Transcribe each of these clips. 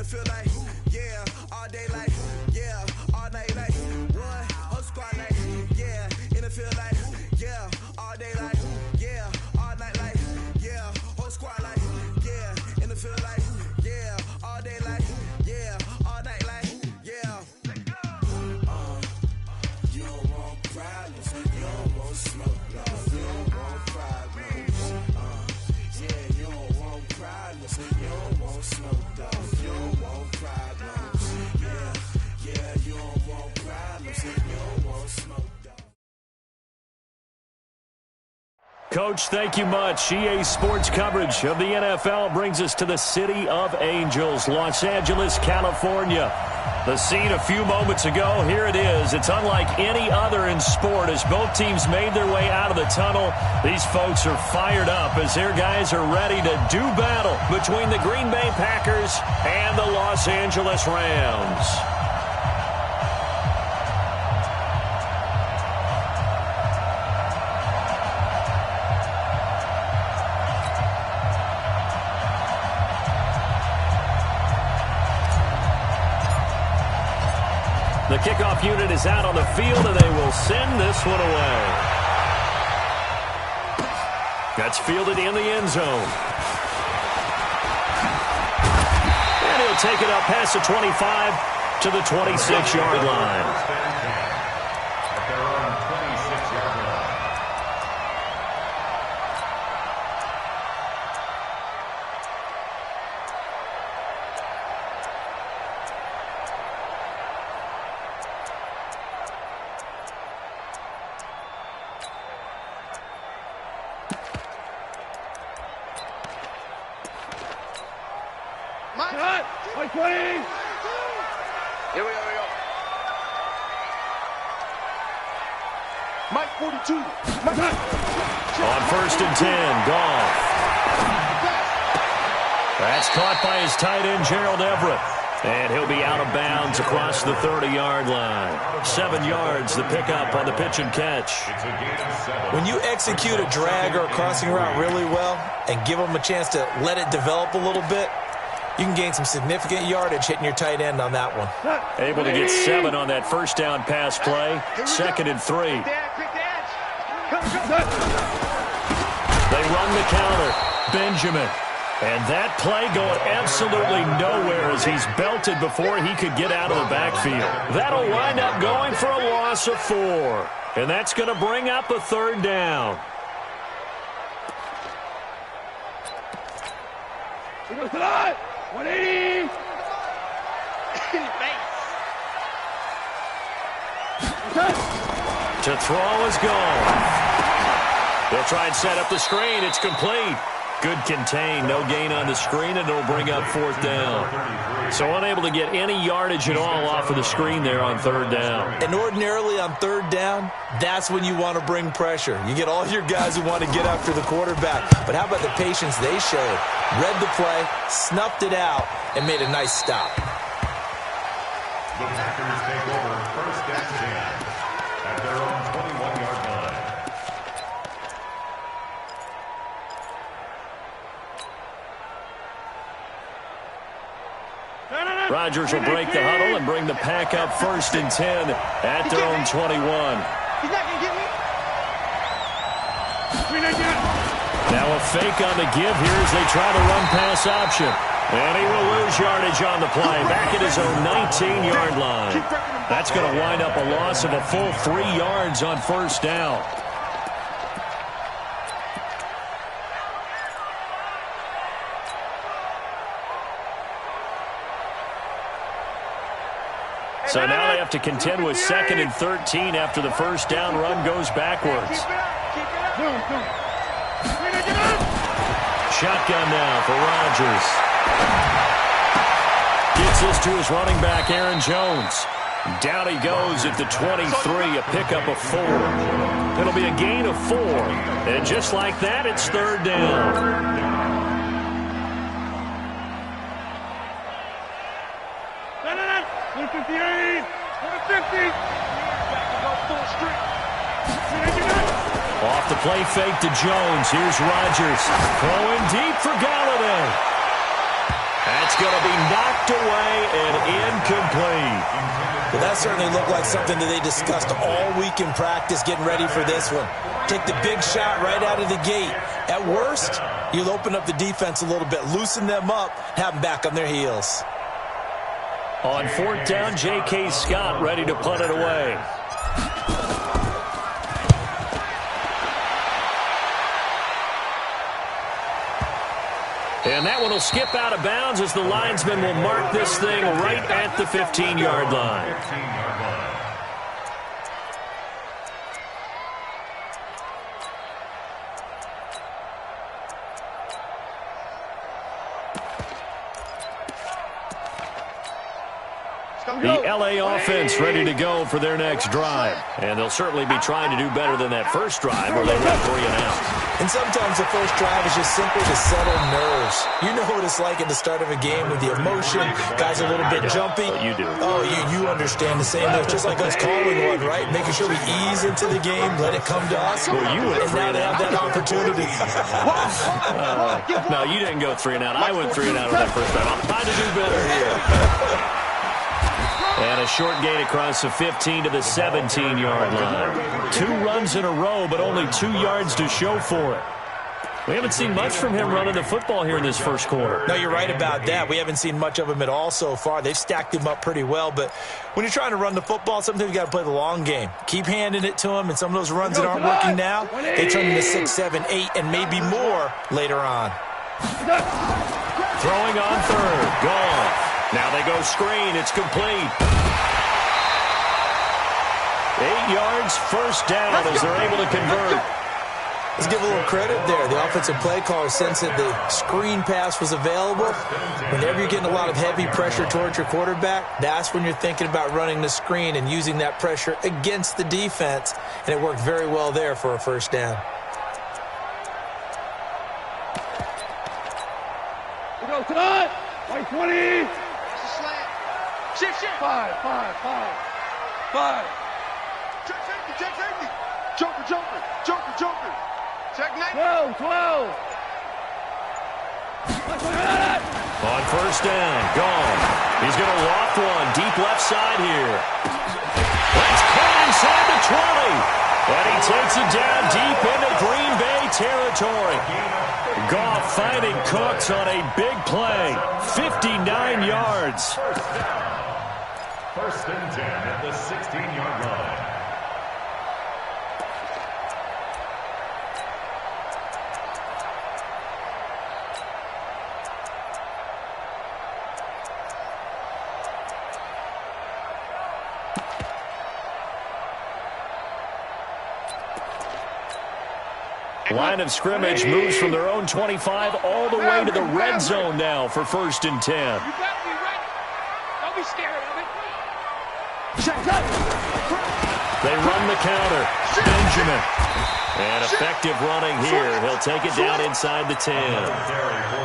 feel like, yeah, all day like, yeah, all night like, what? Whole squad like, yeah, in the field like, yeah, all day like, yeah, all night like, yeah, whole squad like, yeah, in the field like, yeah, all day like, yeah, all night like, yeah. You don't want problems, you don't want smoke, no, you don't want problems. Yeah, you don't want problems, you don't want smoke, though, you don't want problems. Yeah, you don't want problems, you don't want smoke, though. Coach, thank you much. EA Sports coverage of the NFL brings us to the City of Angels, Los Angeles, California. The scene a few moments ago, here it is. It's unlike any other in sport as both teams made their way out of the tunnel. These folks are fired up as their guys are ready to do battle between the Green Bay Packers and the Los Angeles Rams. The kickoff unit is out on the field, and they will send this one away. That's fielded in the end zone. And he'll take it up past the 25 to the 26-yard line. Here we go. Mike 42. On 1st and 10, Goff. That's caught by his tight end, Gerald Everett. And he'll be out of bounds across the 30-yard line. 7 yards, the pickup on the pitch and catch. When you execute a drag or a crossing route really well and give them a chance to let it develop a little bit, you can gain some significant yardage hitting your tight end on that one. Able to get 7 on that first down pass play. 2nd and 3. They run the counter. Benjamin. And that play going absolutely nowhere as he's belted before he could get out of the backfield. That'll wind up going for a loss of 4. And that's going to bring up a 3rd down. He goes to the 180. To throw is gone. They'll try and set up the screen. It's complete. Good contain. No gain on the screen, and it'll bring up 4th down. So unable to get any yardage at all off of the screen there on 3rd down. And ordinarily on 3rd down, that's when you want to bring pressure. You get all your guys who want to get after the quarterback. But how about the patience they showed? Read the play, snuffed it out, and made a nice stop. The Packers take over 1st and 10 at their own 21-yard line. Rodgers will break the huddle and bring the pack up 1st and 10 at their own 21. He's not going to get me. Now a fake on the give here as they try to run pass option. And he will lose yardage on the play. Back at his own 19-yard line. That's going to wind up a loss of a full 3 yards on 1st down. So now they have to contend with 2nd and 13 after the 1st down run goes backwards. Shotgun now for Rodgers. Gets this to his running back, Aaron Jones. Down he goes at the 23, a pickup of 4. It'll be a gain of 4. And just like that, it's 3rd down. Off the play fake to Jones. Here's Rodgers. Throwing deep for Galladay. That's going to be knocked away certainly looked like something that they discussed all week in practice, getting ready for this one. Take the big shot right out of the gate. At worst, you'll open up the defense a little bit, loosen them up, have them back on their heels. On 4th down, J.K. Scott ready to punt it away. And that one will skip out of bounds as the linesman will mark this thing right at the 15-yard line. The L.A. offense ready to go for their next drive. And they'll certainly be trying to do better than that first drive where they went 3 and out. And sometimes the first drive is just simply to settle nerves. You know what it's like at the start of a game with the emotion. Guys a little bit jumpy. You do. Oh, you understand the same. It's just like us calling one, right? Making sure we ease into the game, let it come to us. Well, you went and 3 now and they have out. that opportunity. No, you didn't go 3 and out. I went 3 and out on that first drive. I'm trying to do better here. And a short gain across the 15 to the 17-yard line. 2 runs in a row, but only 2 yards to show for it. We haven't seen much from him running the football here in this first quarter. No, you're right about that. We haven't seen much of him at all so far. They've stacked him up pretty well, but when you're trying to run the football, sometimes you got to play the long game. Keep handing it to him, and some of those runs that aren't working now, they turn into 6, 7, 8, and maybe more later on. Throwing on 3rd. Gone. Now they go screen. It's complete. 8 yards, first down as they're able to convert. Let's give a little credit there. The offensive play caller sensed that the screen pass was available. Whenever you're getting a lot of heavy pressure towards your quarterback, that's when you're thinking about running the screen and using that pressure against the defense. And it worked very well there for a first down. We go tonight. White 20. Shift. 5. Check safety. Joker. Check 12. nine. On first down, gone. He's going to loft one deep left side here. That's caught inside the 20. And he takes it down deep into Green Bay territory. Goff finding Cooks on a big play. 59 yards. First and 10 at the 16-yard line. Line of scrimmage moves from their own 25 all the way to the red zone now for 1st and 10. You better be ready. Don't be scared of it. They run the counter. Benjamin. And effective running here. He'll take it down inside the 10.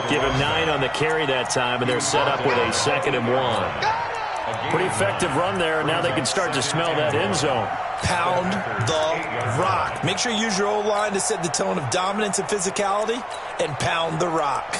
Give him 9 on the carry that time, and they're set up with a 2nd and 1. Pretty effective run there, and now they can start to smell that end zone. Pound the rock. Make sure you use your O-line to set the tone of dominance and physicality, and pound the rock.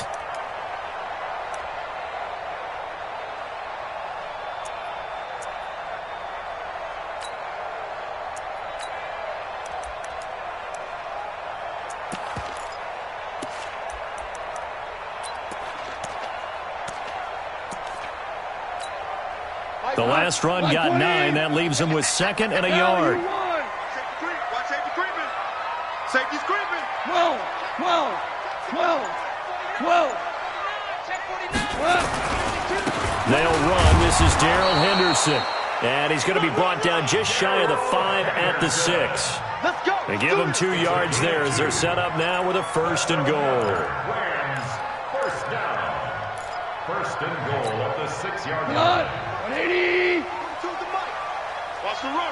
The last run got 9. That leaves them with 2nd and a yard. Watch safety creeping. Safety's creeping. 12. They'll run. This is Darrell Henderson. And he's going to be brought down just shy of the 5 at the 6. Let's go. They give him 2 yards there as they're set up now with a 1st and goal. Rams, first down. 1st and goal at the 6-yard line. 180. Watch the run.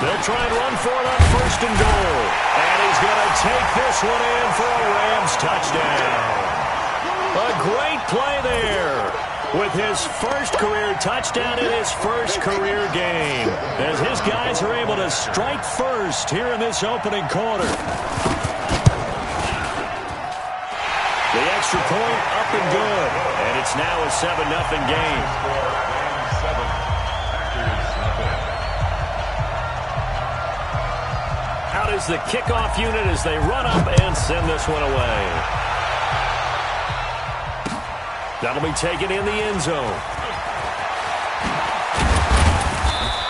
They'll try and run for it on 1st and goal. And he's going to take this one in for a Rams touchdown. A great play there with his first career touchdown in his first career game, as his guys are able to strike first here in this opening quarter. The extra point up and good. And it's now a 7-0 game. Out is the kickoff unit as they run up and send this one away. That'll be taken in the end zone.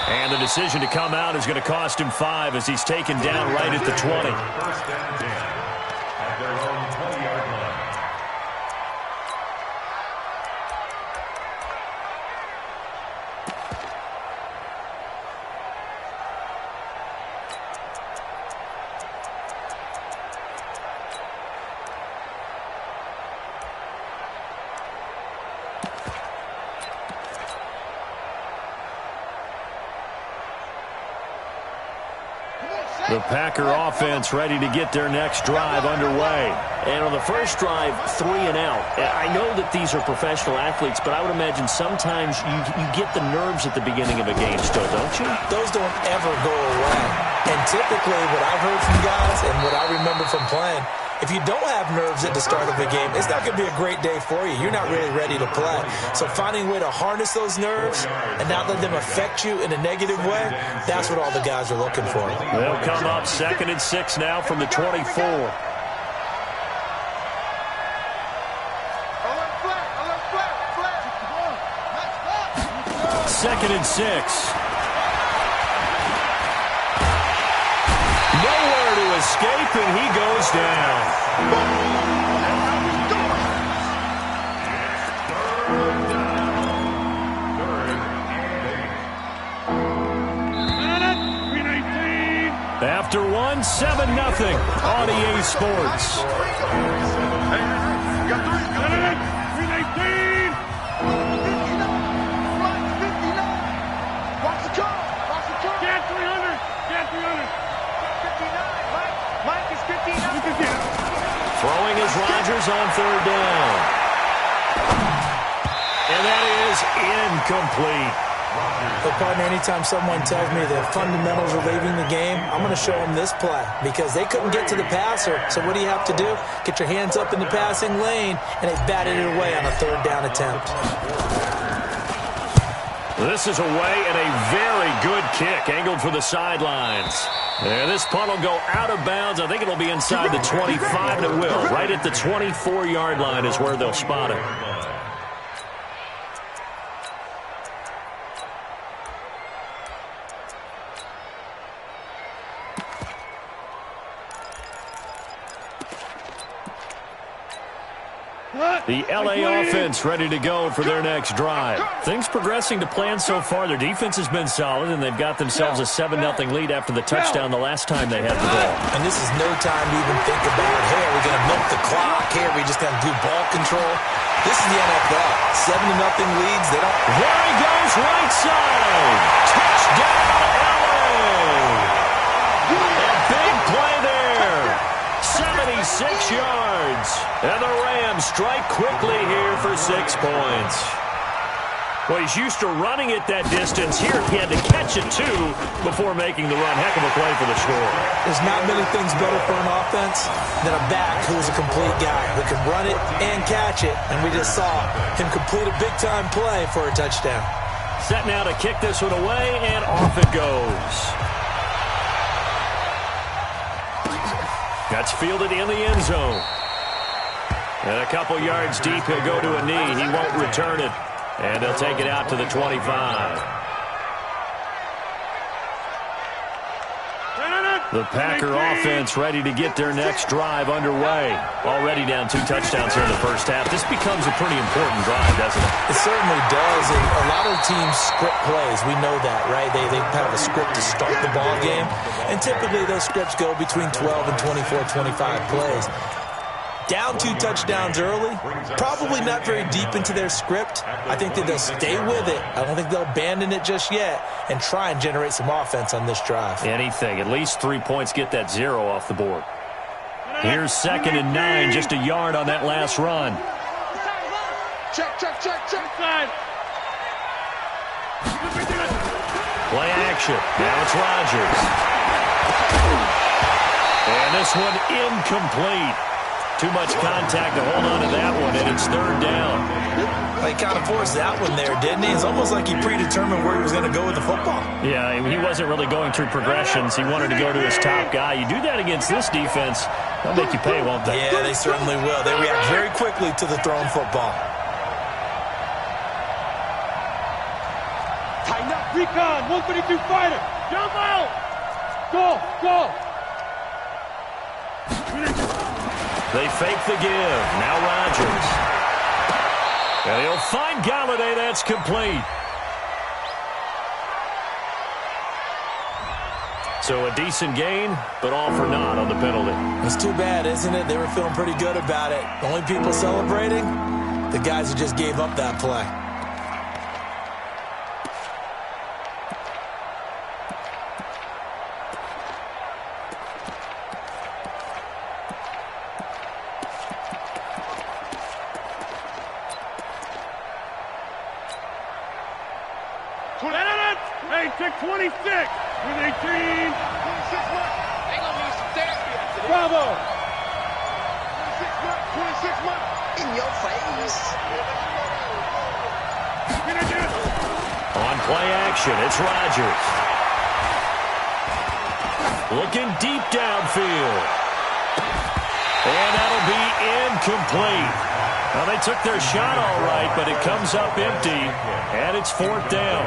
And the decision to come out is going to cost him 5 as he's taken down right at the 20. First down 10 at their own 20-yard line. The Packer offense ready to get their next drive underway. And on the first drive, 3 and out. I know that these are professional athletes, but I would imagine sometimes you get the nerves at the beginning of a game still, don't you? Those don't ever go away. And typically what I've heard from guys and what I remember from playing, if you don't have nerves at the start of a game, it's not going to be a great day for you. You're not really ready to play. So finding a way to harness those nerves and not let them affect you in a negative way, that's what all the guys are looking for. They'll come up 2nd and 6 now from the 24. Second and 6. Nowhere to escape, and he goes down. After 1, 7-0 on EA Sports. Throwing is Rodgers on 3rd down. And that is incomplete. But, partner, anytime someone tells me the fundamentals are leaving the game, I'm going to show them this play because they couldn't get to the passer. So what do you have to do? Get your hands up in the passing lane, and they batted it away on a 3rd down attempt. This is away and a very good kick, angled for the sidelines. And this punt will go out of bounds. I think it'll be inside the 25, and it will. Right at the 24-yard line is where they'll spot it. The LA offense ready to go for their next drive. Things progressing to plan so far. Their defense has been solid, and they've got themselves a 7-0 lead after the touchdown the last time they had the ball. And this is no time to even think about, hey, are we going to milk the clock? Hey, are we just going to do ball control? This is the NFL. 7-0 leads. They don't. There he goes, right side. Touchdown, LA. A big play there. 76 yards. And the Rams strike quickly here for 6 points. Well, he's used to running it that distance. Here he had to catch it, too, before making the run. Heck of a play for the score. There's not many things better for an offense than a back who's a complete guy who can run it and catch it. And we just saw him complete a big-time play for a touchdown. Set now to kick this one away, and off it goes. That's fielded in the end zone. And a couple yards deep, he'll go to a knee. He won't return it. And they'll take it out to the 25. The Packer offense ready to get their next drive underway. Already down 2 touchdowns here in the first half. This becomes a pretty important drive, doesn't it? It certainly does. And a lot of teams script plays. We know that, right? They have a script to start the ball game. And typically those scripts go between 12 and 24, 25 plays. Down 2 touchdowns early, probably not very deep into their script. I think that they'll stay with it. I don't think they'll abandon it just yet and try and generate some offense on this drive. Anything. At least 3 points get that 0 off the board. Here's 2nd and 9, just a yard on that last run. Check. Play action. Now it's Rodgers. And this one incomplete. Too much contact to hold on to that one, and it's 3rd down. He kind of forced that one there, didn't he? It's almost like he predetermined where he was going to go with the football. Yeah, he wasn't really going through progressions. He wanted to go to his top guy. You do that against this defense, they'll make you pay, won't they? Yeah, they certainly will. They react very quickly to the thrown football. Tighten up. Recon. 152 fighter. Jump out. Go. They fake the give. Now Rodgers. And he'll find Galladay. That's complete. So a decent gain, but all for naught on the penalty. It's too bad, isn't it? They were feeling pretty good about it. The only people celebrating, the guys who just gave up that play. Hey, check 26 with 18. 26 months. They gonna need some therapy after this. Bravo. 26 months. In your face. On play action, it's Rodgers. Looking deep downfield. And that'll be incomplete. Well, they took their shot all right, but it comes up empty, and it's 4th down.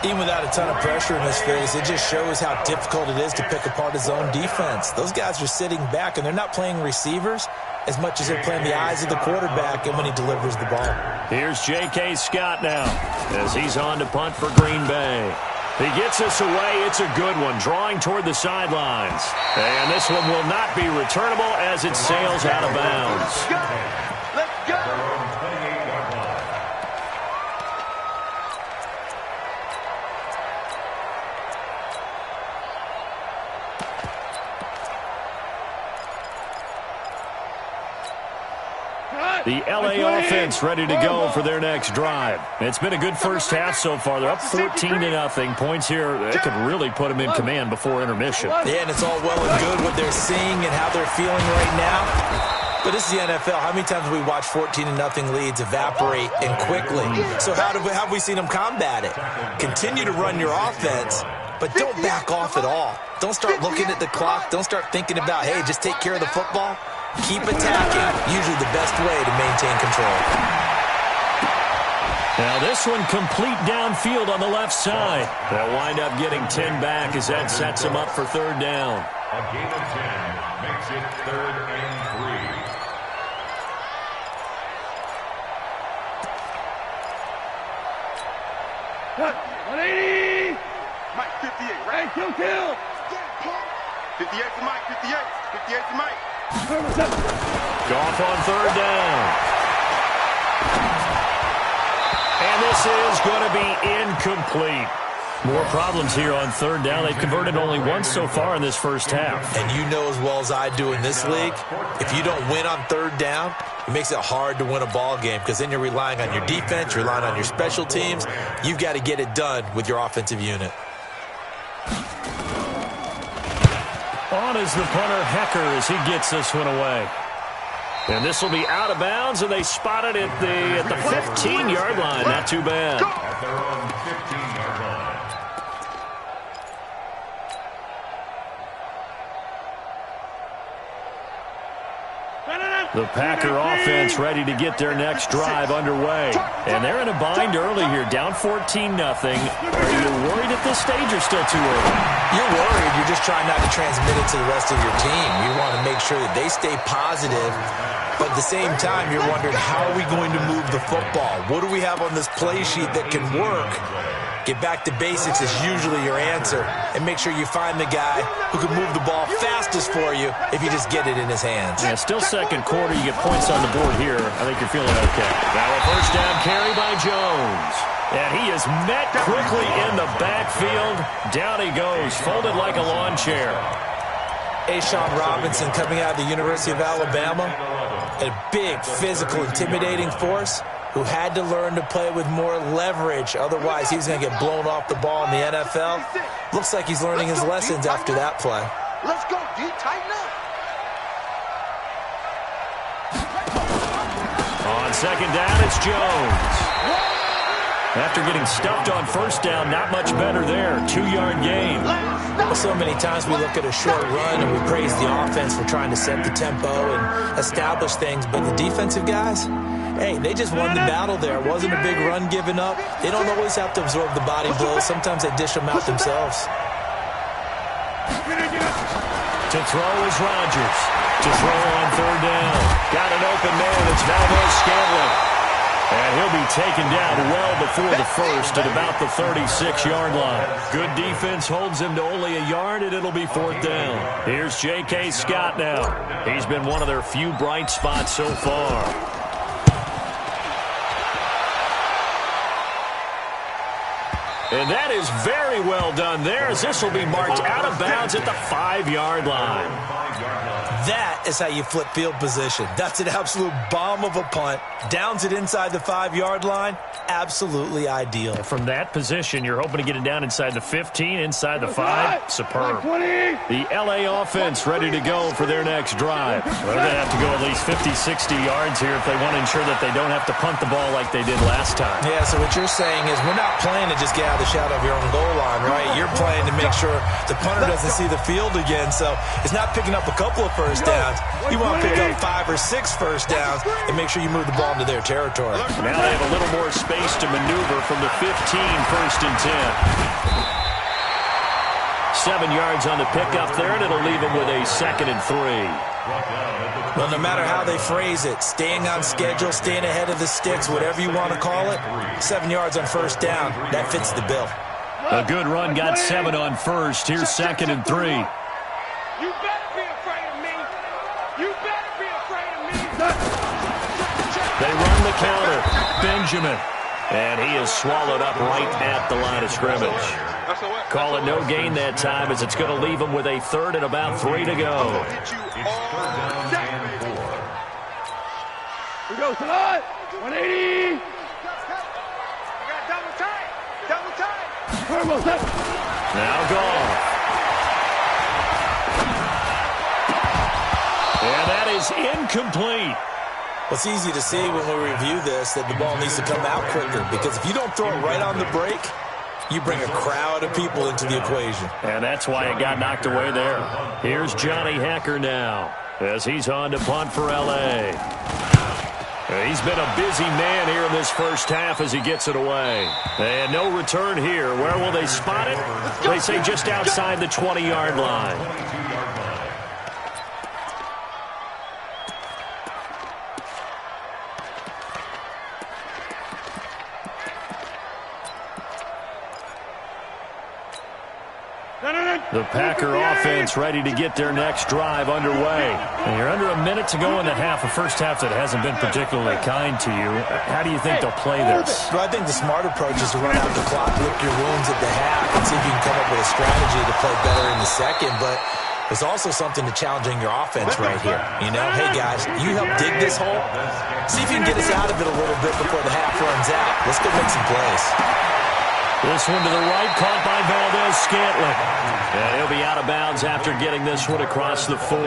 Even without a ton of pressure in his face, it just shows how difficult it is to pick apart his own defense. Those guys are sitting back, and they're not playing receivers as much as they're playing the eyes of the quarterback and when he delivers the ball. Here's J.K. Scott now as he's on to punt for Green Bay. He gets us away. It's a good one, drawing toward the sidelines. And this one will not be returnable as it sails out of bounds. Let's go. The L.A. offense ready to go for their next drive. It's been a good first half so far. They're up 14-0. Points here that could really put them in command before intermission. Yeah, and it's all well and good what they're seeing and how they're feeling right now. But this is the NFL. How many times have we watched 14-0 leads evaporate and quickly? So how have we seen them combat it? Continue to run your offense, but don't back off at all. Don't start looking at the clock. Don't start thinking about, hey, just take care of the football. Keep attacking, usually the best way to maintain control. Now this one complete downfield on the left side. They'll wind up getting 10 back as that sets them up for 3rd down. A gain of 10 makes it 3rd and 3. 180. Mike 58, right? Kill. 58 to Mike, 58 to Mike. Goff on 3rd down. And this is going to be incomplete. More problems here on 3rd down. They've converted only once so far in this first half. And you know as well as I do in this league, if you don't win on 3rd down, it makes it hard to win a ball game because then you're relying on your defense, you're relying on your special teams. You've got to get it done with your offensive unit. On is the punter, Hecker, as he gets this one away. And this will be out of bounds, and they spot it at the 15-yard line. Not too bad. At their own 15-yard line. The Packer offense ready to get their next drive underway. And they're in a bind early here, down 14-0. Are you worried at this stage or still too early? You're worried. You're just trying not to transmit it to the rest of your team. You want to make sure that they stay positive. But at the same time, you're wondering, how are we going to move the football? What do we have on this play sheet that can work? Get back to basics is usually your answer. And make sure you find the guy who can move the ball fastest for you if you just get it in his hands. Yeah, still second quarter. You get points on the board here. I think you're feeling okay. Now a first down carry by Jones. And he is met quickly in the backfield. Down he goes, folded like a lawn chair. A'Shawn Robinson coming out of the University of Alabama. A big, physical, intimidating force who had to learn to play with more leverage. Otherwise, he was going to get blown off the ball in the NFL. Looks like he's learning his lessons after that play. Let's go, D. Tighten up. On On second down, it's Jones. After getting stuffed on first down, not much better there. 2-yard gain. Well, so many times we look at a short run and we praise the offense for trying to set the tempo and establish things, but the defensive guys, hey, they just won the battle there. It wasn't a big run given up. They don't always have to absorb the body blows. Sometimes they dish them out themselves. To throw is Rodgers. To throw on third down. Got an open man. It's Valdes-Scantling. And he'll be taken down well before the first at about the 36-yard line. Good defense holds him to only a yard, and it'll be fourth down. Here's J.K. Scott now. He's been one of their few bright spots so far. And that is very well done there, as this will be marked out of bounds at the 5-yard line. That is how you flip field position. That's an absolute bomb of a punt. Downs it inside the 5-yard line. Absolutely ideal. From that position, you're hoping to get it down inside the 15, inside the 5. Superb. The L.A. offense ready to go for their next drive. Well, they're going to have to go at least 50, 60 yards here if they want to ensure that they don't have to punt the ball like they did last time. Yeah, so what you're saying is we're not playing to just get out of the shadow of your own goal line, right? You're playing to make sure the punter doesn't see the field again. So it's not picking up a couple of first downs. You want to pick up 5 or 6 first downs and make sure you move the ball into their territory. Now they have a little more space to maneuver from the 15, first and 10. 7 yards on the pickup there, and it'll leave them with a 2nd and 3. Well, no matter how they phrase it, staying on schedule, staying ahead of the sticks, whatever you want to call it, 7 yards on first down, that fits the bill. A good run got 7 on first. Here's 2nd and 3. You better be afraid of me. You better be afraid of me. They run the counter. Benjamin. And he is swallowed up right at the line of scrimmage. Call it no gain that time, as it's going to leave him with a 3rd and about 3 to go. We go, Salad. 180. We got double tight. Double tight. Now Goff. And that is incomplete. It's easy to see when we review this that the ball needs to come out quicker, because if you don't throw it right on the break, you bring a crowd of people into the equation. And that's why it got knocked away there. Here's Johnny Hacker now as he's on to punt for L.A. He's been a busy man here in this first half as he gets it away. And no return here. Where will they spot it? They say just outside the 20-yard line. The Packer offense ready to get their next drive underway. And you're under a minute to go in the half, a first half that hasn't been particularly kind to you. How do you think they'll play this? Well, I think the smart approach is to run out the clock, lick your wounds at the half, and see if you can come up with a strategy to play better in the second. But there's also something to challenging your offense right here. You know, hey, guys, you help dig this hole. See if you can get us out of it a little bit before the half runs out. Let's go make some plays. This one to the right, caught by Valdes-Scantling. And he'll be out of bounds after getting this one across the 40.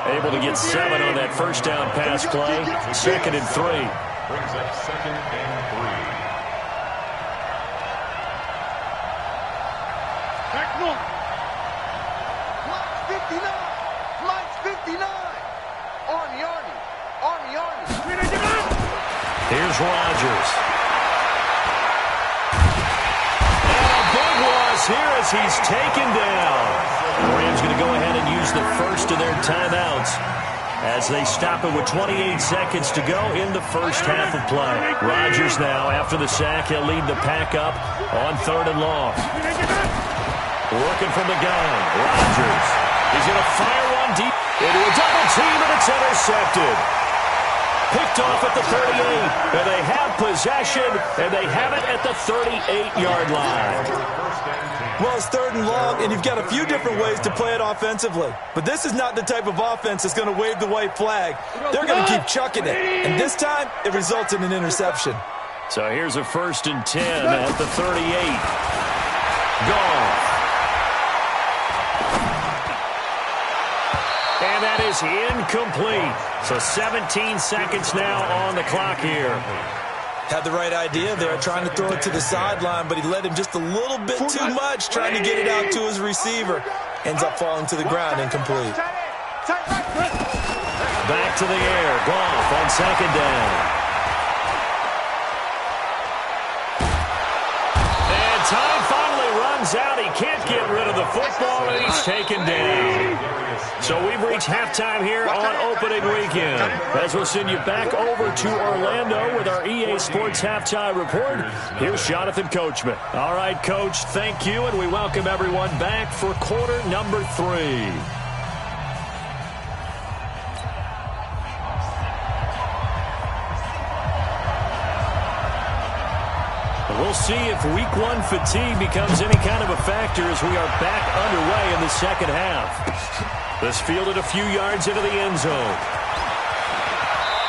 Able to get 7 on that first down pass play. 2nd and 3. Brings up 2nd and 3. Mike's 59. Army. Here's Rodgers. Here as he's taken down. The Rams going to go ahead and use the first of their timeouts as they stop it with 28 seconds to go in the first half of play. Rodgers now, after the sack, he'll lead the pack up on 3rd and long. Working from the gun, Rodgers. He's going to fire one deep into a double team, and it's intercepted. Picked off at the 38, and they have possession, and they have it at the 38-yard line. Well, it's 3rd and long, and you've got a few different ways to play it offensively. But this is not the type of offense that's going to wave the white flag. They're going to keep chucking it. And this time, it results in an interception. So here's a 1st and 10 at the 38. Goff. And that is incomplete. So 17 seconds now on the clock here. Had the right idea there, trying to throw it to the sideline, but he led him just a little bit too much, trying to get it out to his receiver. Ends up falling to the ground, incomplete. Back to the air. Goff on second down. And time finally runs out. He can't get rid of the football, and he's taken down. So we've reached halftime here on opening weekend. As we'll send you back over to Orlando with our EA Sports Halftime Report, here's Jonathan Coachman. All right, Coach, thank you, and we welcome everyone back for quarter number 3. We'll see if week 1 fatigue becomes any kind of a factor as we are back underway in the second half. This fielded a few yards into the end zone.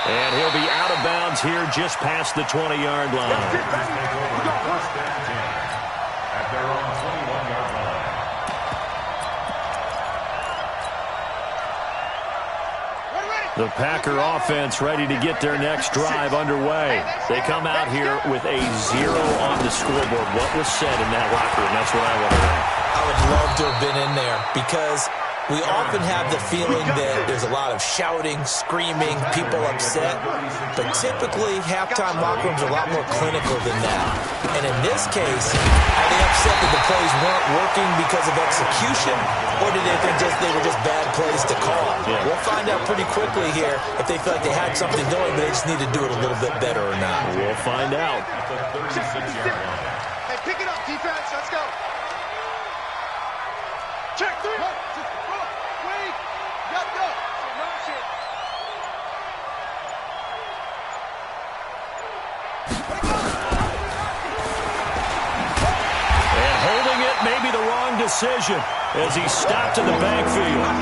And he'll be out of bounds here just past the 20-yard line. First and 10 at their own 21-yard line. The Packer offense ready to get their next drive underway. They come out here with a 0 on the scoreboard. What was said in that locker room? That's what I want to know. I would love to have been in there because we often have the feeling that there's a lot of shouting, screaming, people upset. But typically, halftime locker rooms are a lot more clinical than that. And in this case, are they upset that the plays weren't working because of execution? Or did they think they were just bad plays to call? Yeah. We'll find out pretty quickly here if they feel like they had something going, but they just need to do it a little bit better or not. We'll find out. Hey, pick it up, defense. Let's go. Check 3. Wait. Go. And holding it may be the wrong decision as he stopped in the backfield.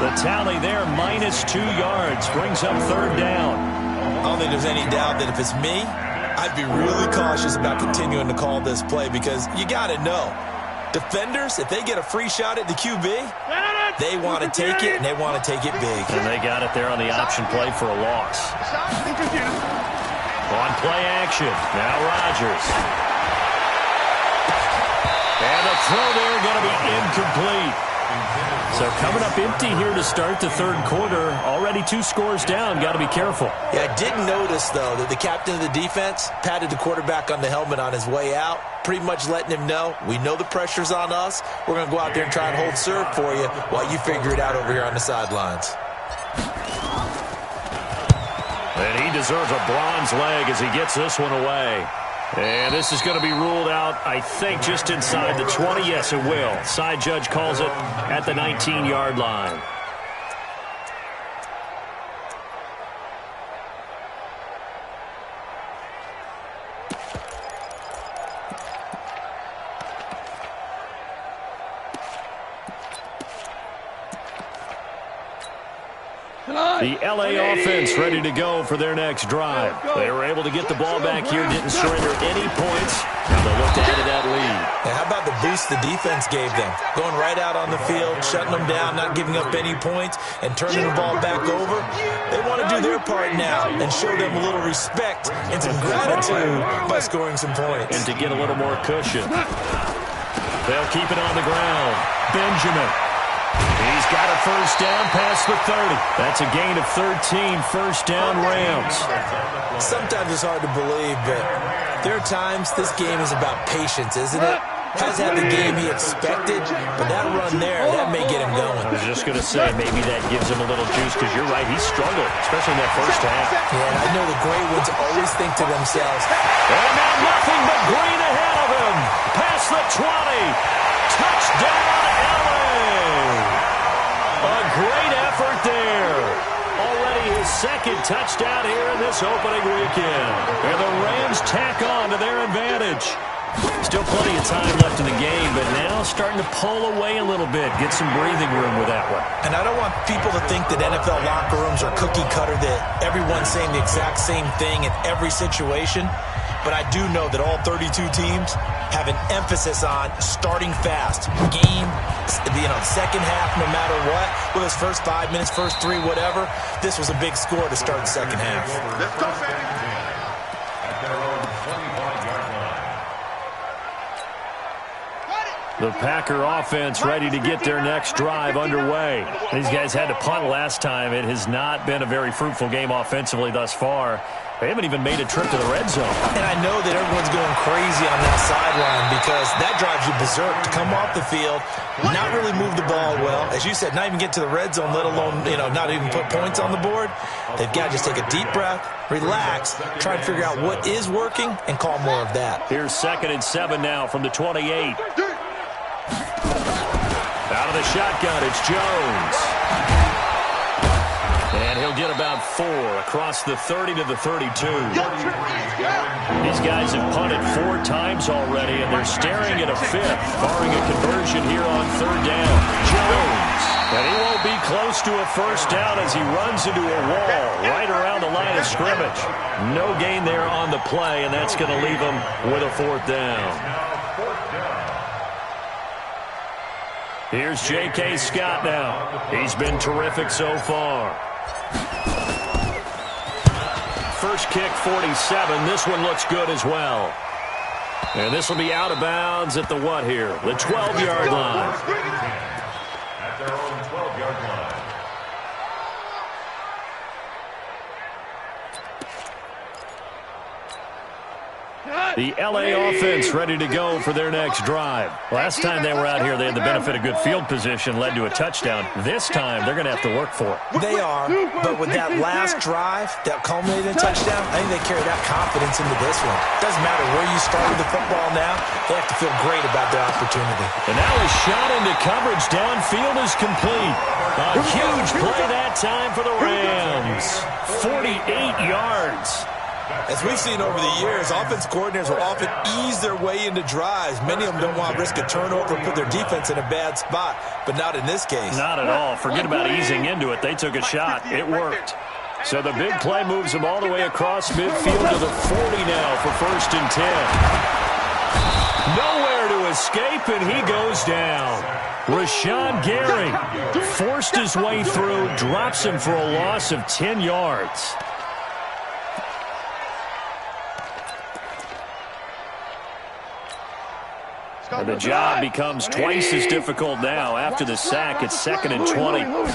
The tally there, -2 yards, brings up third down. I don't think there's any doubt that if it's me, I'd be really cautious about continuing to call this play because you got to know, defenders, if they get a free shot at the QB, they want to take it, and they want to take it big. And they got it there on the option play for a loss. On play action, now Rodgers. And the throw there going to be incomplete. So coming up empty here to start the third quarter. Already 2 scores down. Got to be careful. Yeah, I did notice, though, that the captain of the defense patted the quarterback on the helmet on his way out, pretty much letting him know, we know the pressure's on us. We're going to go out there and try and hold serve for you while you figure it out over here on the sidelines. And he deserves a bronze leg as he gets this one away. And this is going to be ruled out, I think, just inside the 20. Yes, it will. Side judge calls it at the 19-yard line. The L.A. offense ready to go for their next drive. They were able to get the ball back here, didn't surrender any points. Now they'll look to add to that lead. And how about the boost the defense gave them? Going right out on the field, shutting them down, not giving up any points, and turning the ball back over. They want to do their part now and show them a little respect and some gratitude by scoring some points. And to get a little more cushion. They'll keep it on the ground. Benjamin. He's got a first down past the 30. That's a gain of 13, first down Rams. Sometimes it's hard to believe, but there are times this game is about patience, isn't it? Has had the game he expected, but that run there, that may get him going. I was just going to say, maybe that gives him a little juice because you're right, he struggled, especially in that first half. Yeah, I know the great ones always think to themselves, and now nothing but green ahead of him. Past the 20. Touchdown, LA. A great effort there. Already his second touchdown here in this opening weekend. And the Rams tack on to their advantage. Still plenty of time left in the game, but now starting to pull away a little bit. Get some breathing room with that one. And I don't want people to think that NFL locker rooms are cookie cutter, that everyone's saying the exact same thing in every situation. but I do know that all 32 teams have an emphasis on starting fast. Game, second half, no matter what, whether it's first 5 minutes, first 3, whatever, this was a big score to start the second half. Let's go, baby. At their own 25-yard line. The Packer offense ready to get their next drive underway. These guys had to punt last time. It has not been a very fruitful game offensively thus far. They haven't even made a trip to the red zone. And I know that everyone's going crazy on that sideline because that drives you berserk to come off the field, not really move the ball well. As you said, not even get to the red zone, let alone, not even put points on the board. They've got to just take a deep breath, relax, try to figure out what is working, and call more of that. Here's 2nd and 7 now from the 28. Out of the shotgun, it's Jones. And he'll get about 4 across the 30 to the 32. These guys have punted 4 times already, and they're staring at a 5th, barring a conversion here on 3rd down. Jones. And he won't be close to a first down as he runs into a wall right around the line of scrimmage. No gain there on the play, and that's going to leave him with a 4th down. Here's J.K. Scott now. He's been terrific so far. First kick, 47. This one looks good as well. And this will be out of bounds at the what here? The 12-yard line. At their own 12-yard line. The L.A. offense ready to go for their next drive. Last time they were out here, they had the benefit of good field position, led to a touchdown. This time, they're going to have to work for it. They are, but with that last drive that culminated in a touchdown, I think they carry that confidence into this one. Doesn't matter where you started the football now, they have to feel great about their opportunity. And now a shot into coverage downfield is complete. A huge play that time for the Rams. 48 yards. As we've seen over the years, offense coordinators will often ease their way into drives. Many of them don't want to risk a turnover and put their defense in a bad spot, but not in this case. Not at all. Forget about easing into it. They took a shot. It worked. So the big play moves them all the way across midfield to the 40 now for 1st and 10. Nowhere to escape, and he goes down. Rashawn Gary forced his way through, drops him for a loss of 10 yards. And the job becomes twice as difficult now. After the sack, it's 2nd and 20. Now a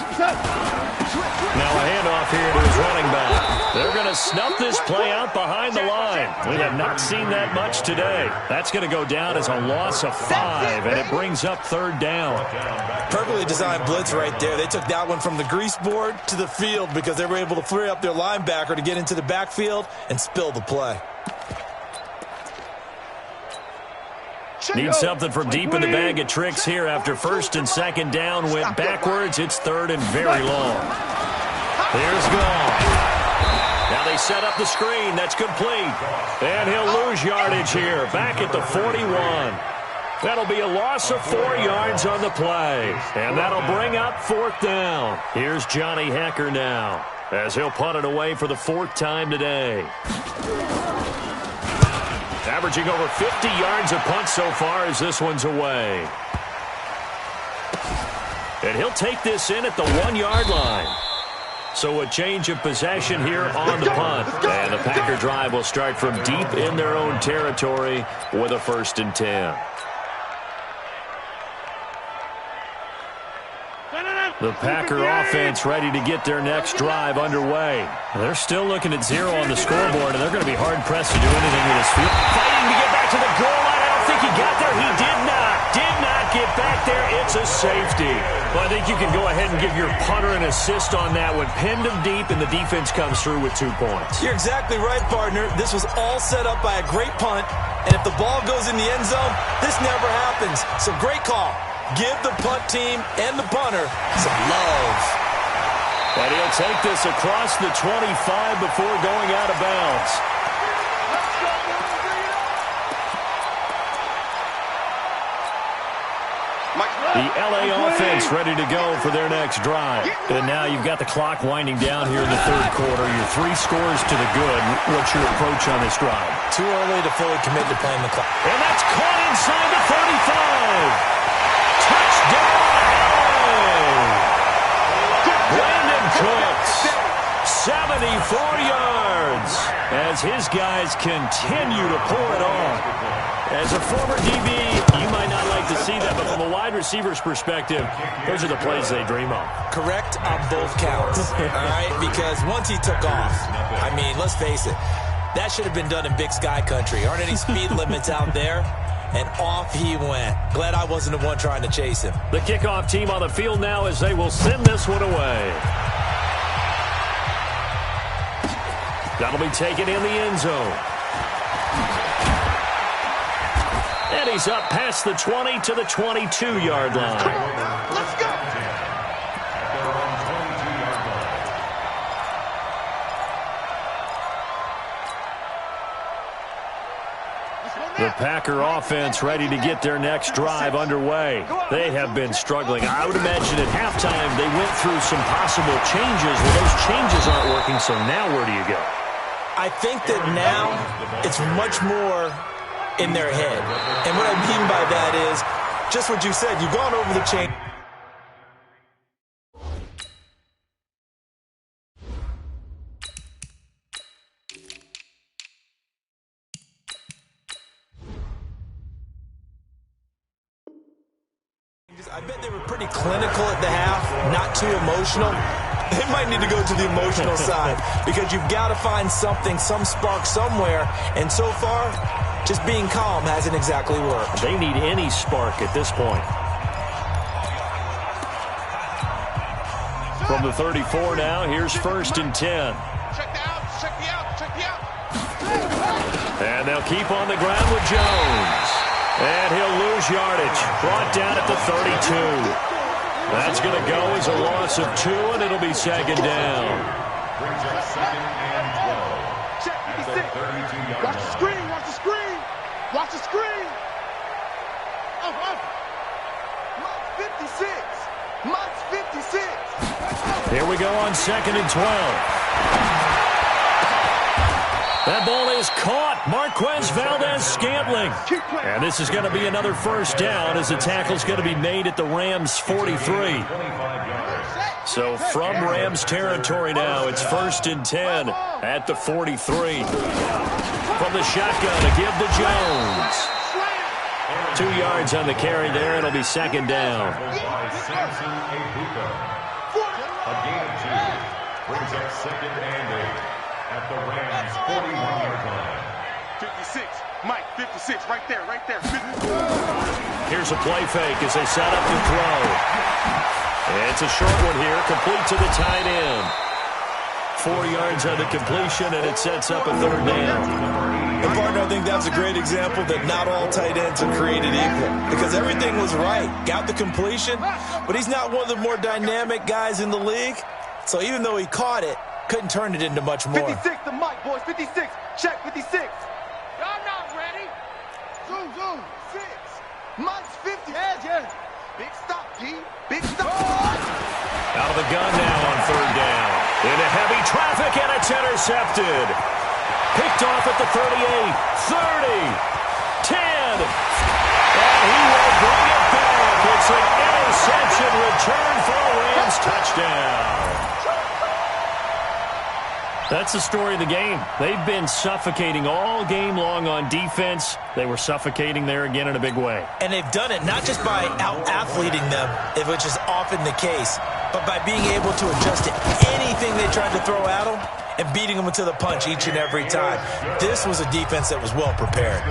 handoff here to his running back. They're going to snuff this play out behind the line. We have not seen that much today. That's going to go down as a loss of 5, and it brings up 3rd down. Perfectly designed blitz right there. They took that one from the grease board to the field because they were able to free up their linebacker to get into the backfield and spill the play. Need something from deep in the bag of tricks here after 1st and 2nd down went backwards. It's 3rd and very long. Here's Gone. Now they set up the screen. That's complete. And he'll lose yardage here. Back at the 41. That'll be a loss of 4 yards on the play. And that'll bring up 4th down. Here's Johnny Hekker now as he'll punt it away for the 4th time today. Averaging over 50 yards a punt so far as this one's away. And he'll take this in at the 1-yard line. So a change of possession here on the punt. And the Packer drive will start from deep in their own territory with a 1st and 10. The Packer offense ready to get their next drive underway. They're still looking at 0 on the scoreboard, and they're going to be hard-pressed to do anything with this field. Fighting to get back to the goal line. I don't think he got there. He did not get back there. It's a safety. Well, I think you can go ahead and give your punter an assist on that one. Pinned him deep, and the defense comes through with 2 points. You're exactly right, partner. This was all set up by a great punt, and if the ball goes in the end zone, this never happens. So great call. Give the punt team and the punter some love. And he'll take this across the 25 before going out of bounds. The LA offense ready to go for their next drive. And now you've got the clock winding down here in the third quarter. You're 3 scores to the good. What's your approach on this drive? Too early to fully commit to playing the clock. And that's caught inside the 35. Touchdown, LA! Brandon Cooks, 74 yards, as his guys continue to pour it on. As a former DB, you might not like to see that, but from a wide receiver's perspective, those are the plays they dream of. Correct on both counts, all right? Because once he took off, I mean, let's face it, that should have been done in Big Sky Country. Aren't any speed limits out there? And off he went. Glad I wasn't the one trying to chase him. The kickoff team on the field now as they will send this one away. That'll be taken in the end zone. And he's up past the 20 to the 22-yard line. Let's go. The Packer offense ready to get their next drive underway. They have been struggling. I would imagine at halftime they went through some possible changes. Well, those changes aren't working, so now where do you go? I think that now it's much more in their head. And what I mean by that is just what you said. You've gone over the chain. I bet they were pretty clinical at the half, not too emotional. They might need to go to the emotional side because you've got to find something, some spark somewhere. And so far, just being calm hasn't exactly worked. They need any spark at this point. From the 34 now, here's 1st and 10. Check the out, check the out, check the out. And they'll keep on the ground with Jones. And he'll lose yardage. Brought down at the 32. That's going to go as a loss of 2, and it'll be 2nd down. Brings up 2nd and 12. Check At their 32-yard Watch the screen, watch the screen. Watch the screen. Up. Mike's 56. Mike's 56. Here we go on 2nd and 12. That ball is caught. Marquez Valdez-Scantling. And this is going to be another 1st down as the tackle's going to be made at the Rams' 43. So from Rams territory now, it's 1st and 10 at the 43. From the shotgun to give to Jones. 2 yards on the carry there. It'll be 2nd down. Samson Ebuka. A gain of 2. Brings up 2nd and 8 at the Rams' 41-yard line. 56. Mike, 56. Right there, right there. Here's a play fake as they set up to throw. It's a short one here, complete to the tight end. 4 yards on the completion, and it sets up a 3rd down. And partner, I think that's a great example that not all tight ends are created equal. Because everything was right. Got the completion, but he's not one of the more dynamic guys in the league. So even though he caught it, couldn't turn it into much more. 56 to Mike, boys. 56. Check 56. Y'all not ready. Zoom. 6. Mike's 50. Yeah. Big stop, G. Big stop. Out of the gun now on 3rd down. Into heavy traffic, and it's intercepted. Picked off at the 38, 30, 10. And he will bring it back. It's an interception return for a Rams touchdown. That's the story of the game. They've been suffocating all game long on defense. They were suffocating there again in a big way. And they've done it not just by out-athleting them, which is often the case, but by being able to adjust to anything they tried to throw at them and beating them to the punch each and every time. This was a defense that was well prepared.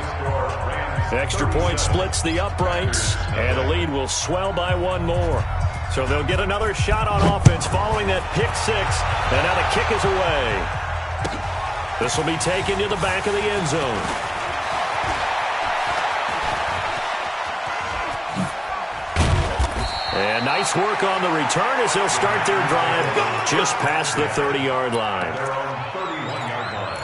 Extra point splits the uprights, and the lead will swell by 1 more. So they'll get another shot on offense following that pick 6, and now the kick is away. This will be taken to the back of the end zone. And nice work on the return as they'll start their drive just past the 30-yard line. They're on 31-yard line.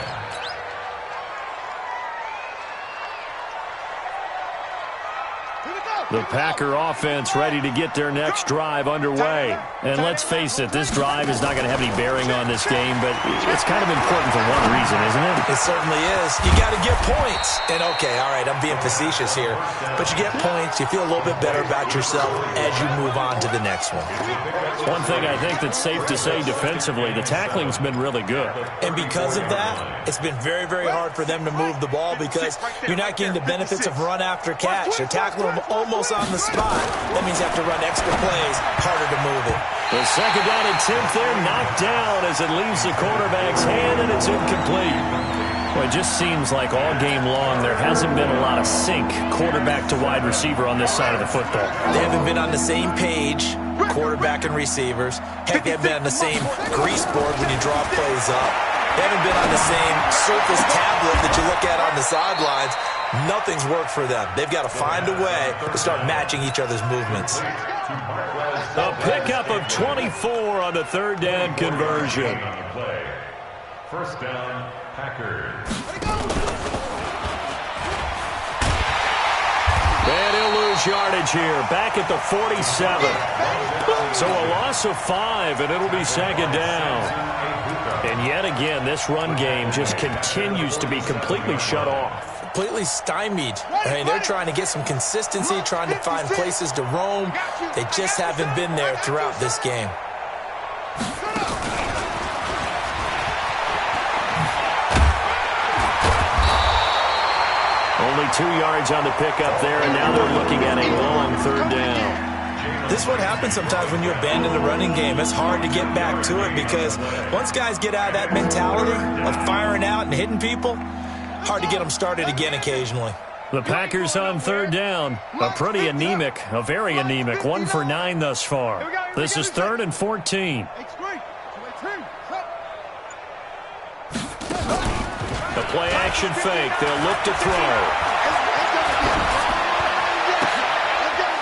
Here we go. The Packer offense ready to get their next drive underway. And let's face it, this drive is not going to have any bearing on this game, but it's kind of important for one reason, isn't it? It certainly is. You got to get points. And, okay, all right, I'm being facetious here. But you get points, you feel a little bit better about yourself as you move on to the next one. One thing I think that's safe to say defensively, the tackling's been really good. And because of that, it's been very, very hard for them to move the ball because you're not getting the benefits of run after catch. You're tackling them almost on the spot. That means you have to run extra plays, harder to move it. The second down attempt there knocked down as it leaves the quarterback's hand, and it's incomplete. Well, it just seems like all game long there hasn't been a lot of sync quarterback to wide receiver on this side of the football. They haven't been on the same page, quarterback and receivers. Heck, they haven't been on the same grease board when you draw plays up. They haven't been on the same Surface tablet that you look at on the sidelines. Nothing's worked for them. They've got to find a way to start matching each other's movements. A pickup of 24 on the third down conversion. First down, Packers. And he'll lose yardage here, back at the 47. So a loss of 5, and it'll be second down. And yet again, this run game just continues to be completely shut off. Completely stymied. I mean, they're trying to get some consistency, trying to find places to roam. They just haven't been there throughout this game. Only 2 yards on the pickup there, and now they're looking at a long third down. This is what happens sometimes when you abandon the running game. It's hard to get back to it because once guys get out of that mentality of firing out and hitting people, hard to get them started again occasionally. The Packers on third down. A very anemic 1 for 9 thus far. This is 3rd and 14. The play action fake. They'll look to throw.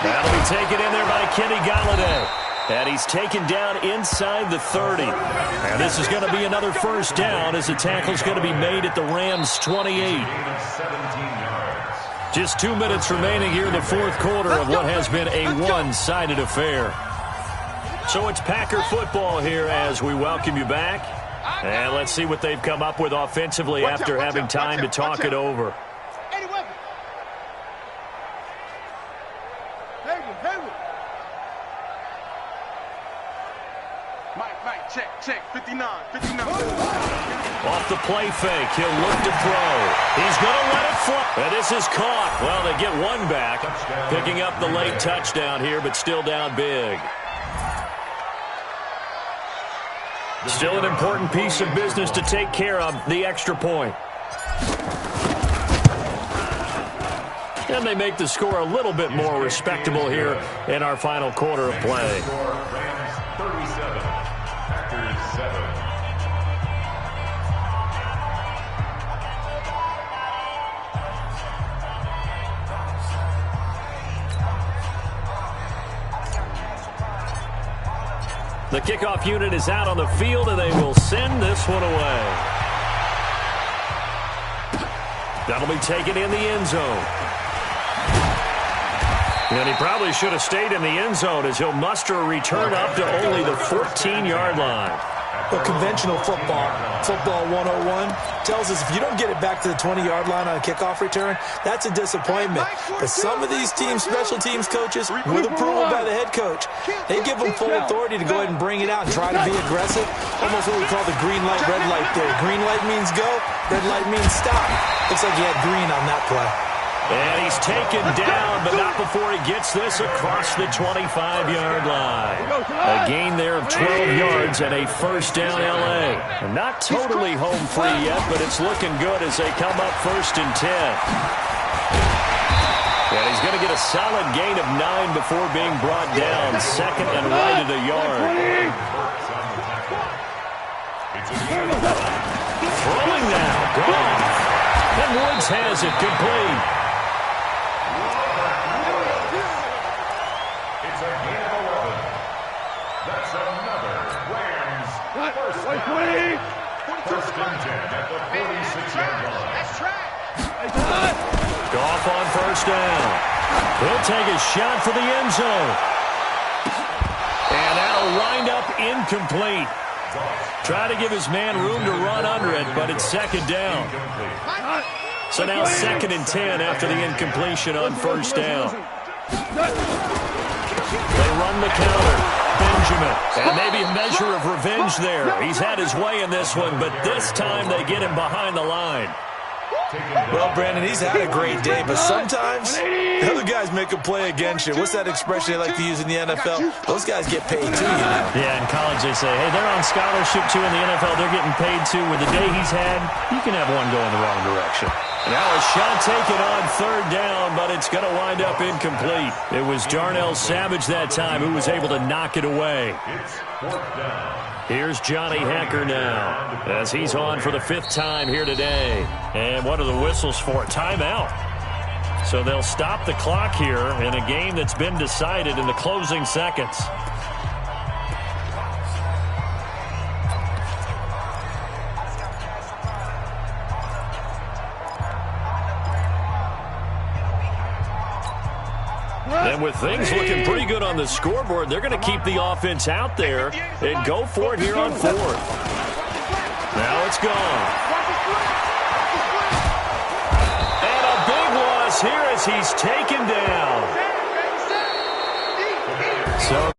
That'll be taken in there by Kenny Golladay. And he's taken down inside the 30. And this is going to be another first down as the tackle's going to be made at the Rams' 28. Just 2 minutes remaining here in the fourth quarter of what has been a one-sided affair. So it's Packer football here as we welcome you back. And let's see what they've come up with offensively after having time to talk it over. Check, 59. Off the play fake, he'll look to throw. He's going to let it fly. And this is caught. Well, they get one back, picking up the late touchdown here, but still down big. Still an important piece of business to take care of, the extra point. And they make the score a little bit more respectable here in our final quarter of play. Rams 37, Packers 7. The kickoff unit is out on the field, and they will send this one away. That'll be taken in the end zone. And he probably should have stayed in the end zone as he'll muster a return up to only the 14-yard line. Well, conventional football 101, tells us if you don't get it back to the 20-yard line on a kickoff return, that's a disappointment. But some of these teams, special teams coaches, with approval by the head coach, they give them full authority to go ahead and bring it out and try to be aggressive. Almost what we call the green light, red light theory. Green light means go, red light means stop. Looks like he had green on that play. And he's taken down, but not before he gets this across the 25-yard line. A gain there of 12 yards and a first down L.A. And not totally home free yet, but it's looking good as they come up 1st and 10. And he's going to get a solid gain of 9 before being brought down. 2nd and right of the yard. Throwing now, gone. And Woods has it complete. First and 10 at the 46-yard line. That's track. Goff on first down. He'll take a shot for the end zone. And that'll wind up incomplete. Try to give his man room to run under it, but it's second down. So now 2nd and 10 after the incompletion on first down. They run the counter. Benjamin. And maybe a measure of revenge there. He's had his way in this one, but this time they get him behind the line. Well, Brandon, he's had a great day, but sometimes the other guys make a play against you. What's that expression they like to use in the NFL? Those guys get paid too, you know. Yeah, in college they say, hey, they're on scholarship too. In the NFL, they're getting paid too. With the day he's had, you can have one going the wrong direction. Now a shot taken on 3rd down, but it's going to wind up incomplete. It was Darnell Savage that time who was able to knock it away. It's 4th down. Here's Johnny Hekker now as he's on for the 5th time here today. And what are the whistles for? Timeout. So they'll stop the clock here in a game that's been decided in the closing seconds. And with things looking pretty good on the scoreboard, they're going to keep the offense out there and go for it here on 4th. Now it's gone. And a big loss here as he's taken down. So